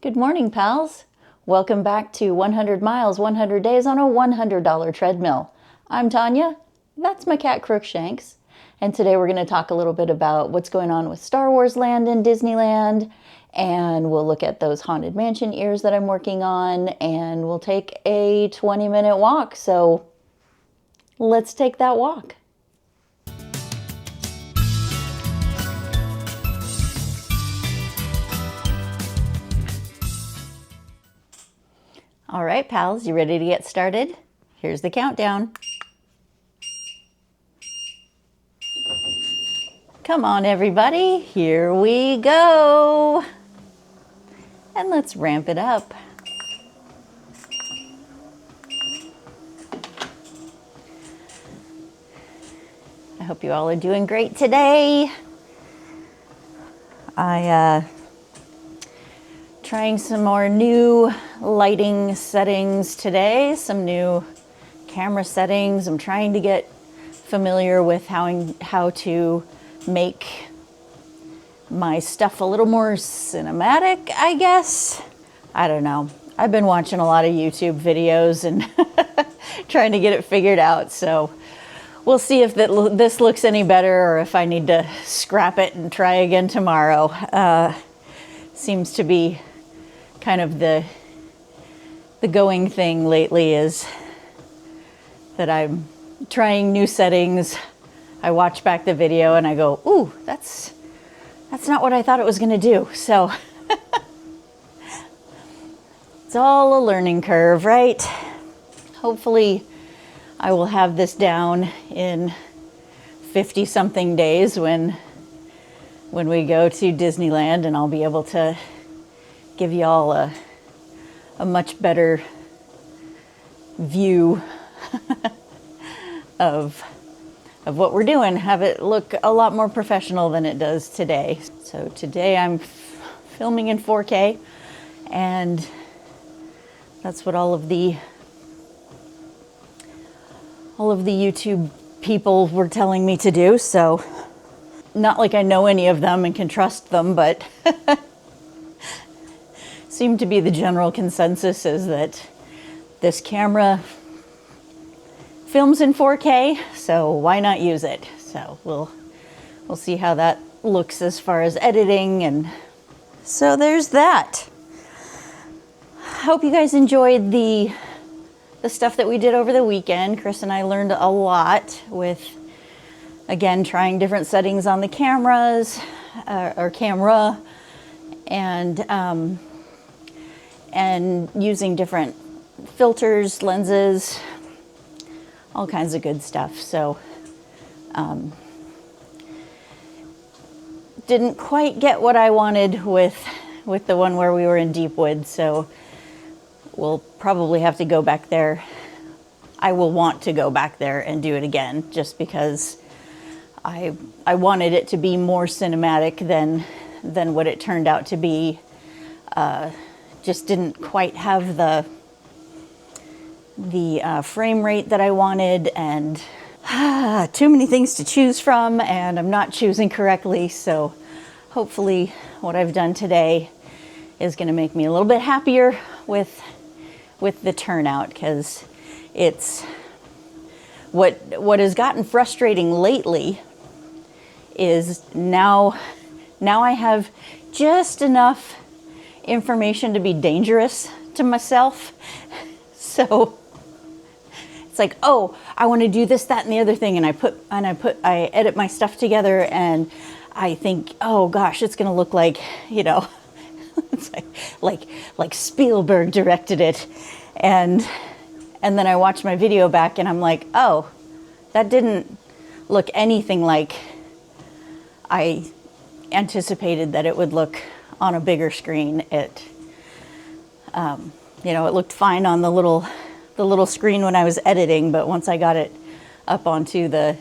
Good morning, pals. Welcome back to 100 Miles, 100 Days on a $100 Treadmill. I'm Tanya. That's my cat Crookshanks. And today we're going to talk a little bit about what's going on with Star Wars Land in Disneyland. And we'll look at those Haunted Mansion ears that I'm working on. And we'll take a 20-minute walk. So let's take that walk. All right, pals, you ready to get started? Here's the countdown. Come on, everybody, here we go. And let's ramp it up. I hope you all are doing great today. Trying some more new lighting settings today, some new camera settings. I'm trying to get familiar with how to make my stuff a little more cinematic, I guess. I don't know. I've been watching a lot of YouTube videos and trying to get it figured out. So we'll see if this looks any better or if I need to scrap it and try again tomorrow. Seems to be kind of the going thing lately is that I'm trying new settings. I watch back the video and I go, ooh, that's not what I thought it was going to do. So it's all a learning curve, right? Hopefully I will have this down in 50 something days when we go to Disneyland, and I'll be able to give you all a much better view of what we're doing, have it look a lot more professional than it does today. So today I'm filming in 4K, and that's what all of the YouTube people were telling me to do. So not like I know any of them and can trust them, but seemed to be the general consensus is that this camera films in 4K, so why not use it? So we'll see how that looks as far as editing, and so there's that. Hope you guys enjoyed the stuff that we did over the weekend. Chris and I learned a lot with, again, trying different settings on the cameras or camera, and using different filters, lenses, all kinds of good stuff. So didn't quite get what I wanted with the one where we were in Deepwood, so we'll probably have to go back there. I will want to go back there and do it again, just because I wanted it to be more cinematic than what it turned out to be. Just didn't quite have the frame rate that I wanted, and too many things to choose from, and I'm not choosing correctly. So hopefully what I've done today is going to make me a little bit happier with the turnout, because it's what has gotten frustrating lately is now I have just enough information to be dangerous to myself. So it's like, oh, I want to do this, that, and the other thing, and I edit my stuff together, and I think, oh gosh, it's going to look like, it's like Spielberg directed it, and then I watch my video back and I'm like, oh, that didn't look anything like I anticipated that it would look on a bigger screen. It looked fine on the little screen when I was editing, but once I got it up onto the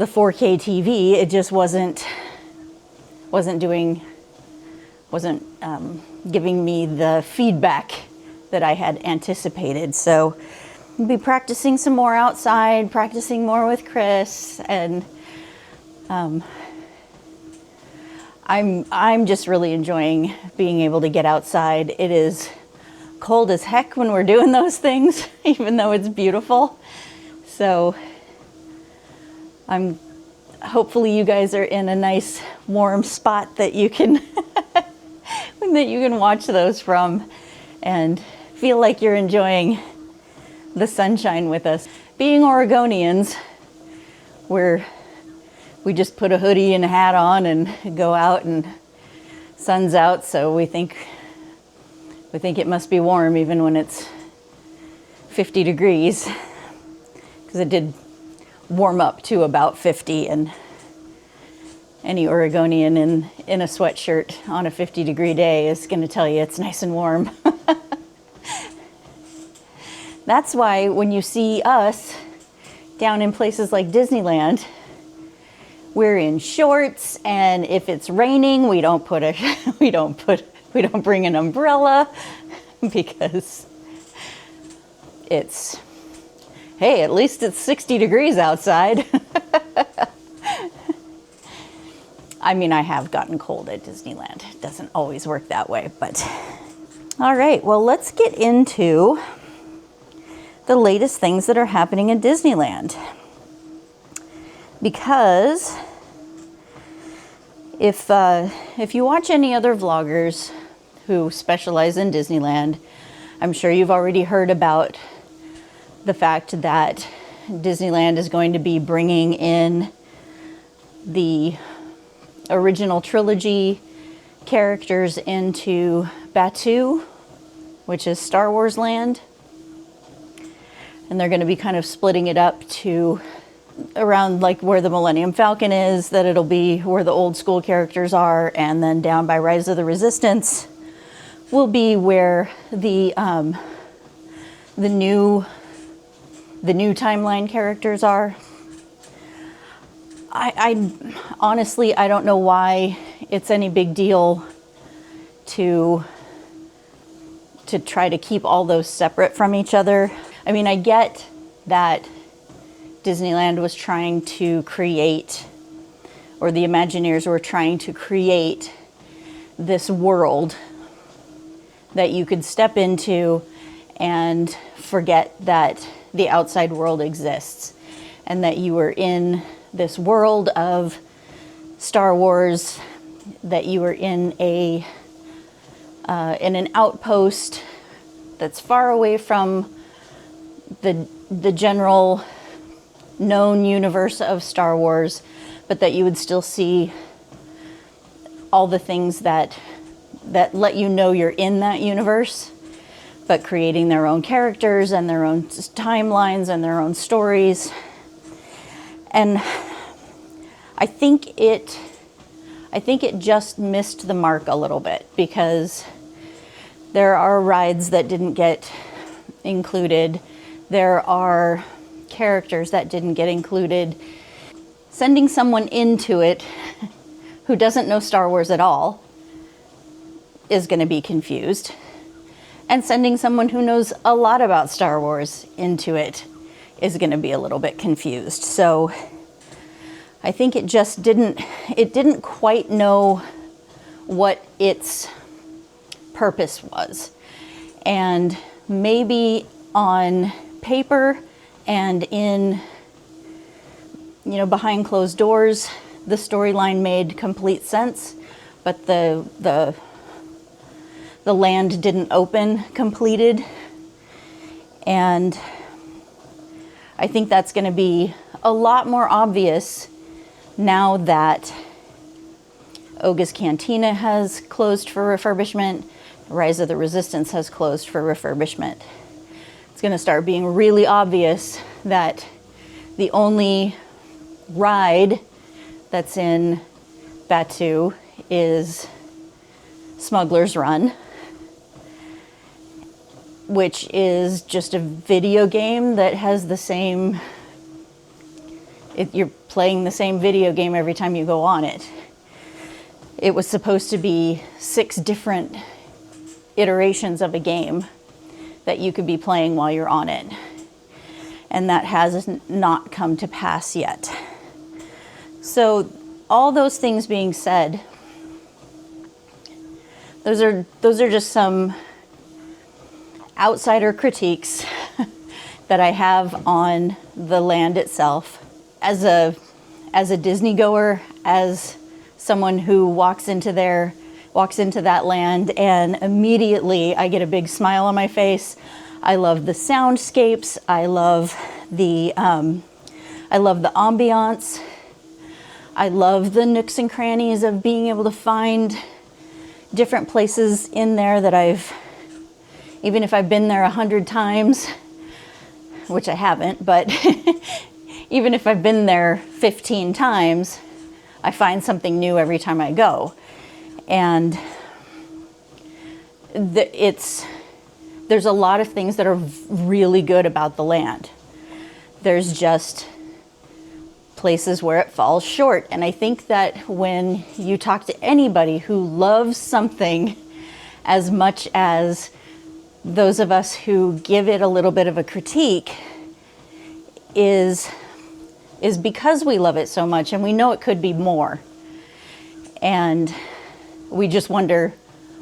4K TV, it just wasn't giving me the feedback that I had anticipated. So I'll be practicing some more outside, practicing more with Chris, and I'm just really enjoying being able to get outside. It is cold as heck when we're doing those things, even though it's beautiful. So hopefully you guys are in a nice warm spot that you can that you can watch those from and feel like you're enjoying the sunshine with us. Being Oregonians, we just put a hoodie and a hat on and go out, and sun's out, so we think it must be warm even when it's 50 degrees, because it did warm up to about 50, and any Oregonian in a sweatshirt on a 50-degree day is going to tell you it's nice and warm. That's why when you see us down in places like Disneyland, we're in shorts, and if it's raining, we don't bring an umbrella, because hey, at least it's 60 degrees outside. I mean, I have gotten cold at Disneyland. It doesn't always work that way, but all right, well, let's get into the latest things that are happening in Disneyland. Because if you watch any other vloggers who specialize in Disneyland, I'm sure you've already heard about the fact that Disneyland is going to be bringing in the original trilogy characters into Batuu, which is Star Wars Land. And they're going to be kind of splitting it up to around like where the Millennium Falcon is, that it'll be where the old school characters are, and then down by Rise of the Resistance will be where the new timeline characters are. I honestly, I don't know why it's any big deal to try to keep all those separate from each other. I mean, I get that Disneyland was trying to create, or the Imagineers were trying to create this world that you could step into and forget that the outside world exists, and that you were in this world of Star Wars, that you were in an outpost that's far away from the general known universe of Star Wars, but that you would still see all the things that let you know you're in that universe, but creating their own characters and their own timelines and their own stories. And I think it just missed the mark a little bit, because there are rides that didn't get included. There are characters that didn't get included. Sending someone into it who doesn't know Star Wars at all is going to be confused. And sending someone who knows a lot about Star Wars into it is going to be a little bit confused. So I think it didn't quite know what its purpose was. And maybe on paper and in, behind closed doors, the storyline made complete sense, but the land didn't open completed. And I think that's going to be a lot more obvious now that Oga's Cantina has closed for refurbishment, Rise of the Resistance has closed for refurbishment. It's going to start being really obvious that the only ride that's in Batuu is Smuggler's Run, which is just a video game that has the same, you're playing the same video game every time you go on it. It was supposed to be 6 different iterations of a game that you could be playing while you're on it. And that has not come to pass yet. So all those things being said, those are just some outsider critiques that I have on the land itself. As a Disney goer, as someone who walks into that land and immediately I get a big smile on my face. I love the soundscapes. I love the ambiance. I love the nooks and crannies of being able to find different places in there that even if I've been there 100 times, which I haven't, but even if I've been there 15 times, I find something new every time I go. And there's a lot of things that are really good about the land. There's just places where it falls short. And I think that when you talk to anybody who loves something as much as those of us who give it a little bit of a critique, is because we love it so much and we know it could be more. And we just wonder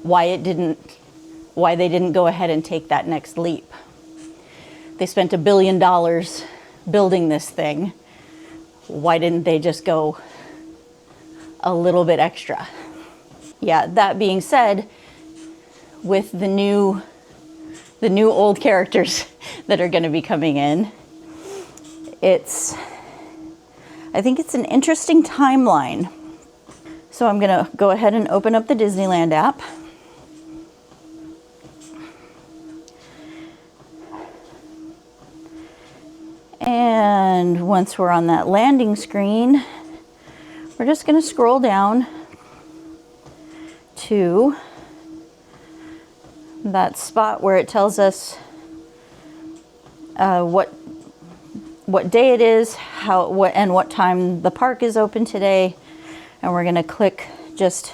why they didn't go ahead and take that next leap. They spent $1 billion building this thing. Why didn't they just go a little bit extra? Yeah, that being said, with the new old characters that are going to be coming in, I think it's an interesting timeline. So I'm going to go ahead and open up the Disneyland app. And once we're on that landing screen, we're just going to scroll down to that spot where it tells us what day it is, what time the park is open today. And we're going to click just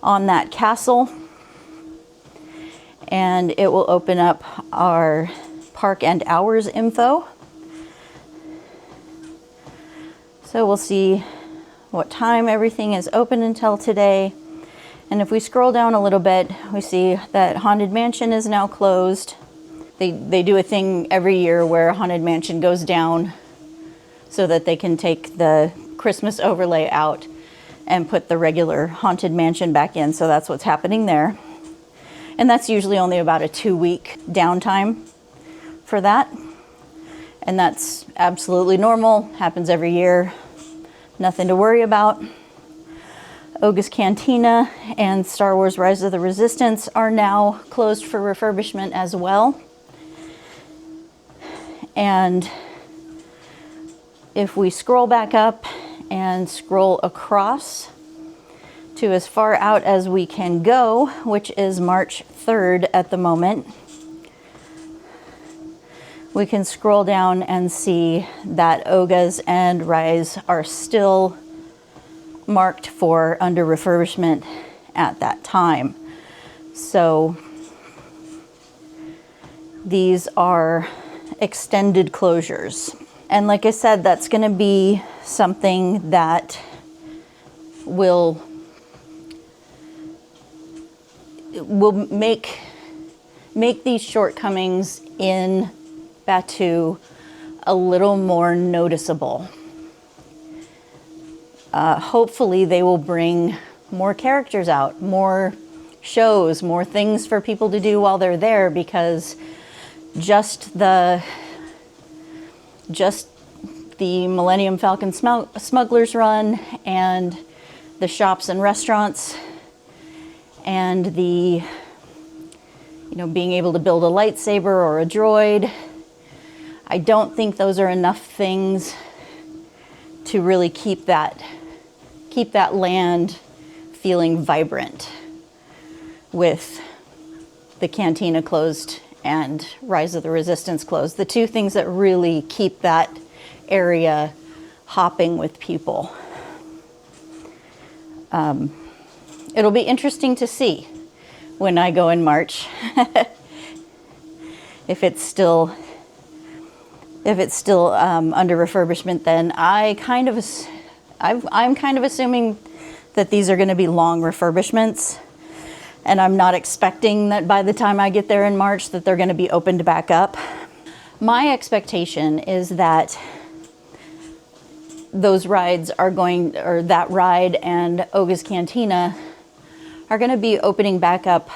on that castle, and it will open up our park and hours info. So we'll see what time everything is open until today. And if we scroll down a little bit, we see that Haunted Mansion is now closed. They do a thing every year where Haunted Mansion goes down so that they can take the Christmas overlay out and put the regular Haunted Mansion back in. So that's what's happening there. And that's usually only about a 2-week downtime for that. And that's absolutely normal, happens every year. Nothing to worry about. Oga's Cantina and Star Wars Rise of the Resistance are now closed for refurbishment as well. And if we scroll back up and scroll across to as far out as we can go, which is March 3rd at the moment, we can scroll down and see that Oga's and Rise are still marked for under refurbishment at that time. So these are extended closures. And like I said, that's going to be something that will make these shortcomings in Batuu a little more noticeable. Hopefully they will bring more characters out, more shows, more things for people to do while they're there, because just the Millennium Falcon Smuggler's Run and the shops and restaurants and the, being able to build a lightsaber or a droid, I don't think those are enough things to really keep that land feeling vibrant with the Cantina closed and Rise of the Resistance closed. The two things that really keep that area hopping with people. It'll be interesting to see when I go in March if it's still under refurbishment. Then I'm kind of assuming that these are going to be long refurbishments, and I'm not expecting that by the time I get there in March that they're going to be opened back up. My expectation is that those rides are going, or that ride and Oga's Cantina are going to be opening back up,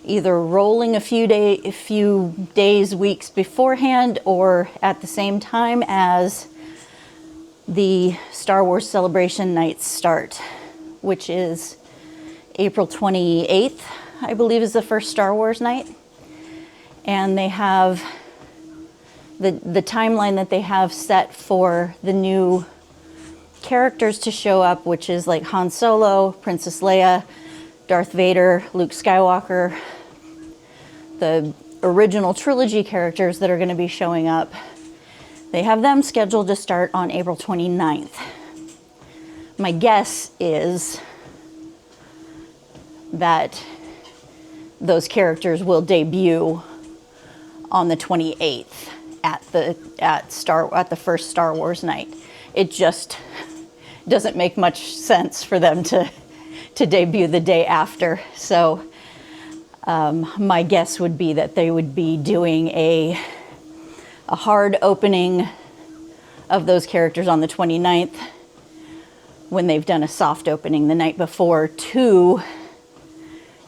either rolling a few days, weeks beforehand, or at the same time as the Star Wars Celebration nights start, which is April 28th, I believe, is the first Star Wars night. And they have the timeline that they have set for the new characters to show up, which is like Han Solo, Princess Leia, Darth Vader, Luke Skywalker, the original trilogy characters that are going to be showing up. They have them scheduled to start on April 29th. My guess is that those characters will debut on the 28th at the first Star Wars night. It just doesn't make much sense for them to debut the day after. So my guess would be that they would be doing a hard opening of those characters on the 29th, when they've done a soft opening the night before to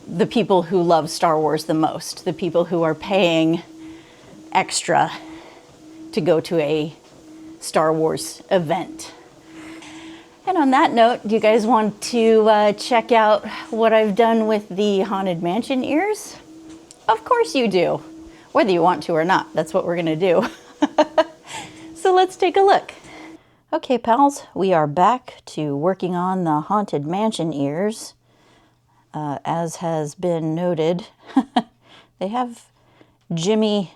the people who love Star Wars the most, the people who are paying extra to go to a Star Wars event. And on that note, do you guys want to check out what I've done with the Haunted Mansion ears? Of course you do. Whether you want to or not, that's what we're gonna do. So let's take a look. Okay, pals, we are back to working on the Haunted Mansion ears. As has been noted, they have Jimmy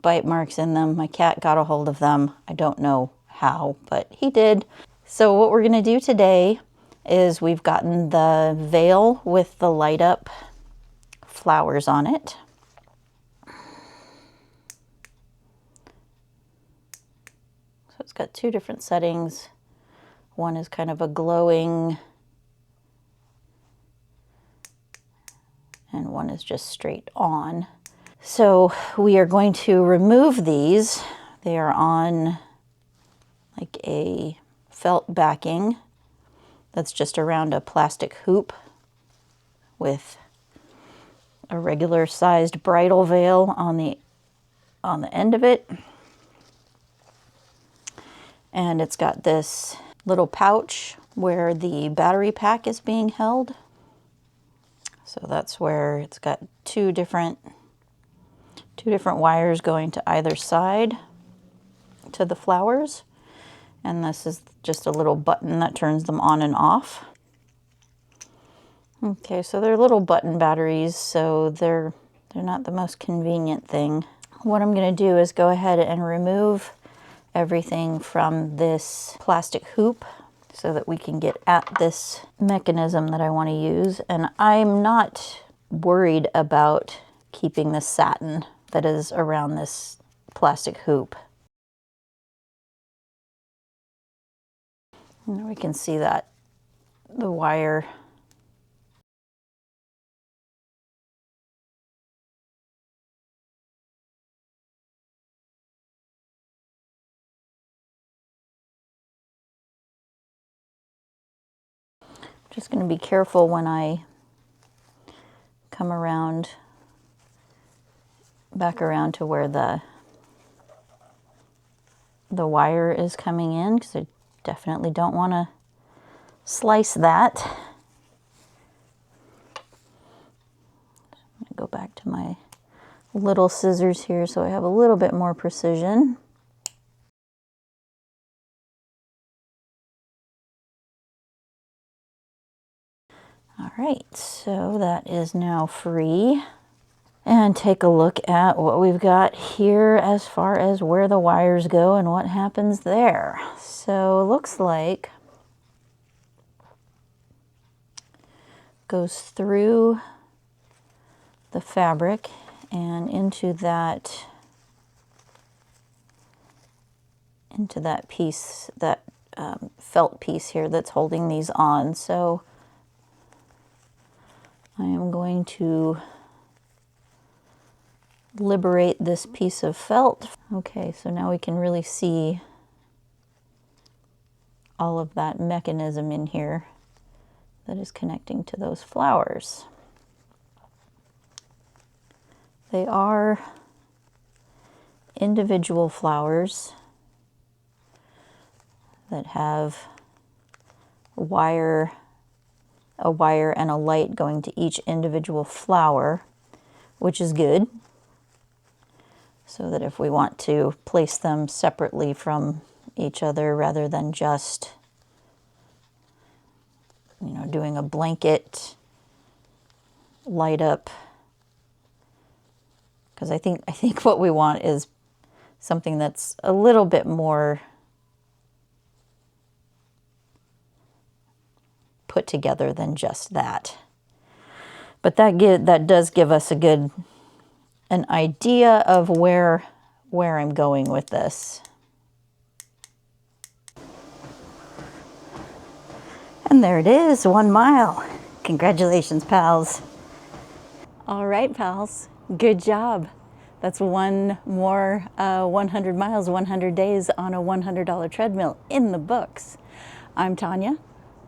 bite marks in them. My cat got a hold of them. I don't know how, but he did. So what we're gonna do today is we've gotten the veil with the light up flowers on it. So it's got two different settings. One is kind of a glowing, and one is just straight on. So we are going to remove these. They are on like a felt backing that's just around a plastic hoop with a regular sized bridal veil on the end of it. And it's got this little pouch where the battery pack is being held. So that's where it's got two different wires going to either side to the flowers. And this is just a little button that turns them on and off. Okay, so they're little button batteries, so they're not the most convenient thing. What I'm gonna do is go ahead and remove everything from this plastic hoop so that we can get at this mechanism that I want to use. And I'm not worried about keeping the satin that is around this plastic hoop. And we can see that the wire just going to be careful when I come around, back around to where the wire is coming in, because I definitely don't want to slice that. I'm going to go back to my little scissors here so I have a little bit more precision. All right, so that is now free. And take a look at what we've got here as far as where the wires go and what happens there. So it looks like goes through the fabric and into that piece, that felt piece here that's holding these on. So I am going to liberate this piece of felt. Okay, so now we can really see all of that mechanism in here that is connecting to those flowers. They are individual flowers that have a wire and a light going to each individual flower, which is good, so that if we want to place them separately from each other rather than just, you know, doing a blanket light up, because I think what we want is something that's a little bit more put together than just that. But that does give us an idea of where I'm going with this. And there it is, 1 mile. Congratulations, pals. All right, pals, good job. That's one more 100 miles, 100 days on a $100 treadmill in the books. I'm Tanya,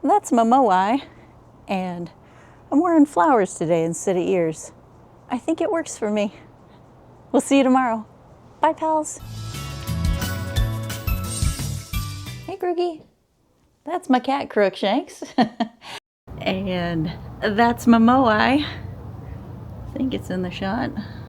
that's my Moai, and I'm wearing flowers today instead of ears. I think it works for me. We'll see you tomorrow. Bye, pals. Hey, Groogie. That's my cat, Crookshanks. And that's my Moai. I think it's in the shot.